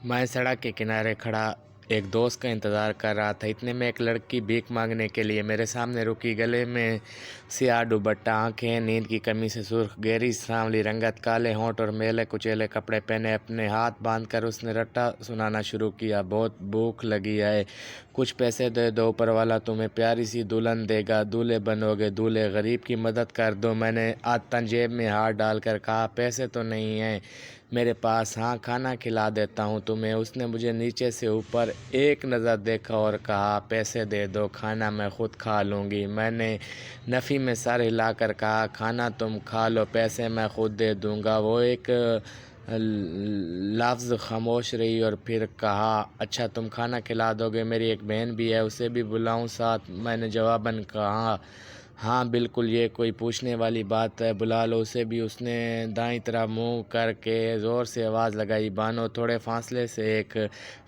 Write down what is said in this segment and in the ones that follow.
मैं सड़क के किनारे खड़ा एक दोस्त का इंतज़ार कर रहा था। इतने में एक लड़की भीख मांगने के लिए मेरे सामने रुकी। गले में सियाह दुपट्टा, आंखें नींद की कमी से सुर्ख, गहरी सांवली रंगत, काले होंठ और मैले कुचेले कपड़े पहने। अपने हाथ बांधकर उसने रट्टा सुनाना शुरू किया। बहुत भूख लगी है, कुछ पैसे दे दो, ऊपर वाला तुम्हें प्यारी सी दुल्हन देगा, दूल्हे बनोगे दूल्हे, गरीब की मदद कर दो। मैंने आदतन जेब में हाथ डालकर कहा, पैसे तो नहीं हैं मेरे पास। हाँ, खाना खिला देता हूँ तुम्हें। उसने मुझे नीचे से ऊपर एक नज़र देखा और कहा, पैसे दे दो, खाना मैं खुद खा लूँगी। मैंने नफ़ी में सर हिलाकर कहा, खाना तुम खा लो, पैसे मैं खुद दे दूँगा। वो एक लफ्ज़ खामोश रही और फिर कहा, अच्छा तुम खाना खिला दोगे, मेरी एक बहन भी है, उसे भी बुलाऊँ साथ? मैंने जवाबन कहा, हाँ बिल्कुल, ये कोई पूछने वाली बात है, बुला लो उसे भी। उसने दाईं तरफ मुंह करके ज़ोर से आवाज़ लगाई। बानो थोड़े फासले से एक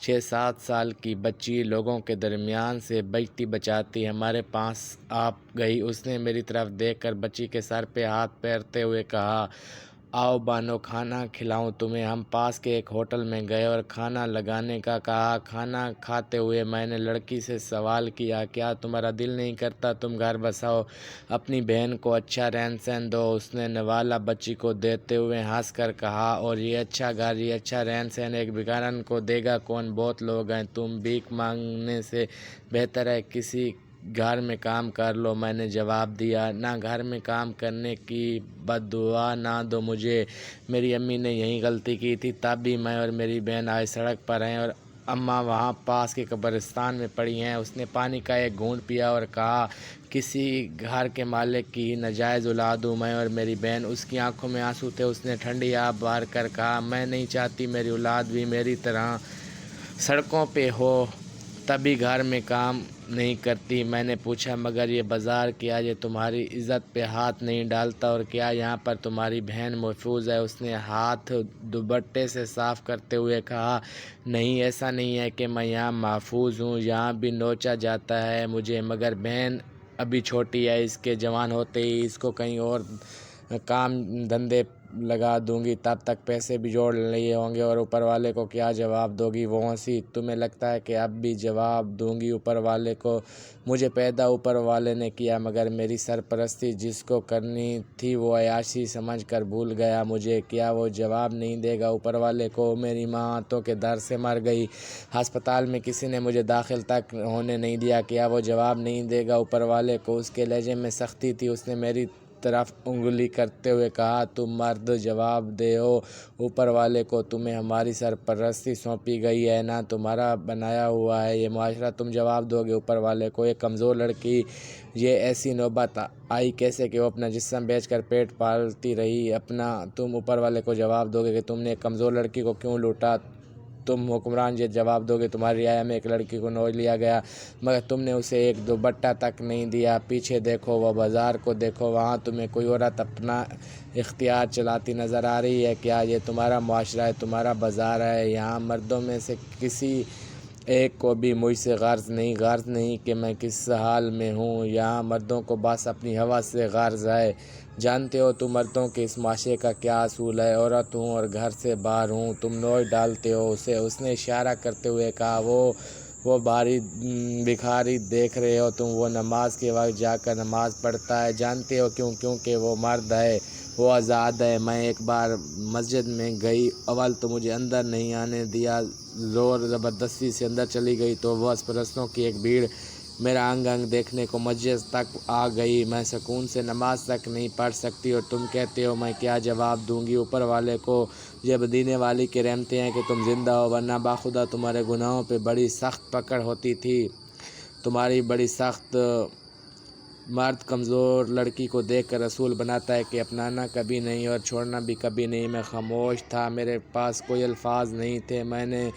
6-7 साल की बच्ची लोगों के दरमियान से बचती बचाती हमारे पास आ गई। उसने मेरी तरफ देखकर बच्ची के सर पे हाथ फेरते हुए कहा, आओ बानो, खाना खिलाऊं तुम्हें। हम पास के एक होटल में गए और खाना लगाने का कहा। खाना खाते हुए मैंने लड़की से सवाल किया, क्या तुम्हारा दिल नहीं करता तुम घर बसाओ, अपनी बहन को अच्छा रहन सहन दो? उसने नवाला बच्ची को देते हुए हंस कर कहा, और ये अच्छा घर, ये अच्छा रहन सहन एक भिखारन को देगा कौन? बहुत लोग हैं, तुम भीख मांगने से बेहतर है किसी घर में काम कर लो। मैंने जवाब दिया, ना घर में काम करने की बद्दुआ ना दो मुझे, मेरी अम्मी ने यही गलती की थी, तब भी मैं और मेरी बहन आज सड़क पर हैं और अम्मा वहाँ पास के कब्रिस्तान में पड़ी हैं। उसने पानी का एक घूंट पिया और कहा, किसी घर के मालिक की नाजायज़ औलाद हूँ मैं और मेरी बहन। उसकी आंखों में आंसू थे। उसने ठंडी आह भर कर कहा, मैं नहीं चाहती मेरी औलाद भी मेरी तरह सड़कों पे हो, तभी घर में काम नहीं करती। मैंने पूछा, मगर ये बाज़ार क्या ये तुम्हारी इज़्ज़त पे हाथ नहीं डालता, और क्या यहाँ पर तुम्हारी बहन महफूज है? उसने हाथ दुपट्टे से साफ़ करते हुए कहा, नहीं, ऐसा नहीं है कि मैं यहाँ महफूज हूँ, यहाँ भी नोचा जाता है मुझे, मगर बहन अभी छोटी है, इसके जवान होते ही इसको कहीं और काम धंधे लगा दूंगी, तब तक पैसे भी जोड़ लिए होंगे, और ऊपर वाले को क्या जवाब दोगी? वो हंसी। तुम्हें लगता है कि अब भी जवाब दूंगी ऊपर वाले को? मुझे पैदा ऊपर वाले ने किया, मगर मेरी सरपरस्ती जिसको करनी थी वो अयाशी समझ कर भूल गया मुझे। क्या वो जवाब नहीं देगा ऊपर वाले को? मेरी माँ आंतों के दर्द से मर गई, अस्पताल में किसी ने मुझे दाखिल तक होने नहीं दिया। क्या वो जवाब नहीं देगा ऊपर वाले को? उसके लहजे में सख्ती थी। उसने मेरी तरफ उंगली करते हुए कहा, तुम मर्द, जवाब दे हो ऊपर वाले को, तुम्हें हमारी सरपरस्ती सौंपी गई है ना, तुम्हारा बनाया हुआ है ये मुआशरा, तुम जवाब दोगे ऊपर वाले को? एक कमज़ोर लड़की, ये ऐसी नौबत आई कैसे कि वो अपना जिस्म बेचकर पेट पालती रही अपना? तुम ऊपर वाले को जवाब दोगे कि तुमने एक कमज़ोर लड़की को क्यों लूटा? तुम हुक्मरान ये जवाब दोगे, तुम्हारी रियाया में एक लड़की को नोच लिया गया, मगर तुमने उसे एक दुपट्टा तक नहीं दिया। पीछे देखो, वह बाज़ार को देखो, वहाँ तुम्हें कोई औरत अपना इख्तियार चलाती नज़र आ रही है क्या? ये तुम्हारा मुआशरा है, तुम्हारा बाज़ार है, यहाँ मर्दों में से किसी एक को भी मुझसे गर्ज नहीं कि मैं किस हाल में हूँ। यहाँ मर्दों को बस अपनी हवा से गर्ज है। जानते हो तुम मर्दों के इस माशरे का क्या असूल है? औरत हूँ और घर से बाहर हूँ, तुम नोच डालते हो उसे। उसने इशारा करते हुए कहा, वो बारी भिखारी देख रहे हो तुम, वो नमाज के वक्त जाकर नमाज पढ़ता है। जानते हो क्यों? क्योंकि वो मर्द है, वो आज़ाद है। मैं एक बार मस्जिद में गई, अव्वल तो मुझे अंदर नहीं आने दिया, ज़ोर ज़बरदस्ती से अंदर चली गई तो बस परस्तों की एक भीड़ मेरा अंग अंग देखने को मस्जिद तक आ गई। मैं सुकून से नमाज तक नहीं पढ़ सकती, और तुम कहते हो मैं क्या जवाब दूंगी ऊपर वाले को? ये मदीने वाली के रहमते हैं कि तुम ज़िंदा हो, वरना बाखुदा तुम्हारे गुनाहों पे बड़ी सख्त पकड़ होती थी, तुम्हारी बड़ी सख्त। मर्द कमज़ोर लड़की को देखकर रसूल बनाता है कि अपनाना कभी नहीं और छोड़ना भी कभी नहीं। मैं खामोश था, मेरे पास कोई अल्फाज नहीं थे। मैंने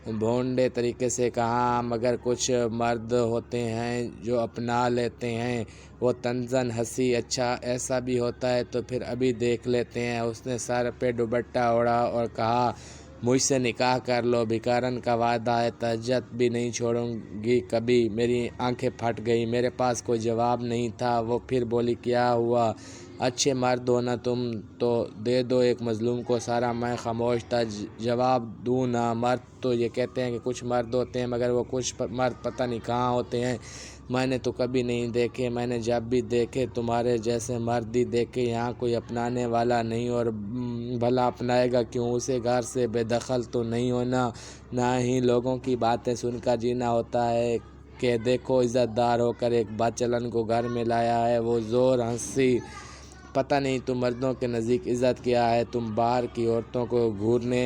भोंडे तरीके से कहा, मगर कुछ मर्द होते हैं जो अपना लेते हैं। वो तंज़न हंसी, अच्छा ऐसा भी होता है तो फिर अभी देख लेते हैं। उसने सर पे दुपट्टा ओढ़ा और कहा, मुझसे निकाह कर लो, भिखारन का वादा है, तहज्जुद भी नहीं छोड़ूंगी कभी। मेरी आंखें फट गई, मेरे पास कोई जवाब नहीं था। वो फिर बोली, क्या हुआ? اچھے مرد ہو نا تم تو دے دو ایک مظلوم کو سارا، میں خاموش تھا جواب دوں نا۔ مرد تو یہ کہتے ہیں کہ کچھ مرد ہوتے ہیں مگر وہ کچھ مرد پتہ نہیں کہاں ہوتے ہیں، میں نے تو کبھی نہیں دیکھے، میں نے جب بھی دیکھے تمہارے جیسے مرد ہی دیکھے۔ یہاں کوئی اپنانے والا نہیں اور بھلا اپنائے گا کیوں، اسے گھر سے بے دخل تو نہیں ہونا، نہ ہی لوگوں کی باتیں سن کر جینا ہوتا ہے کہ دیکھو عزت دار ہو کر ایک بچلن کو گھر میں لایا ہے۔ وہ زور ہنسی، پتہ نہیں تم مردوں کے نزدیک عزت کیا ہے، تم باہر کی عورتوں کو گھورنے،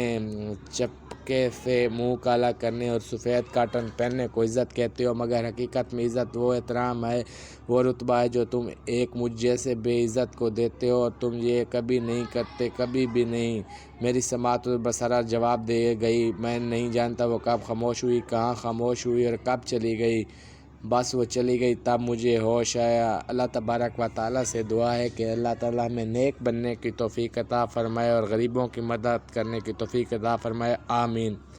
چپکے سے منہ کالا کرنے اور سفید کاٹن پہننے کو عزت کہتے ہو، مگر حقیقت میں عزت وہ احترام ہے، وہ رتبہ ہے جو تم ایک مجھ جیسے بے عزت کو دیتے ہو، اور تم یہ کبھی نہیں کرتے، کبھی بھی نہیں۔ میری سماعت بسرا جواب دے گئی، میں نہیں جانتا وہ کب خاموش ہوئی، کہاں خاموش ہوئی اور کب چلی گئی، بس وہ چلی گئی تب مجھے ہوش آیا۔ اللہ تبارک و تعالیٰ سے دعا ہے کہ اللہ تعالیٰ ہمیں نیک بننے کی توفیق عطا فرمائے اور غریبوں کی مدد کرنے کی توفیق عطا فرمائے، آمین۔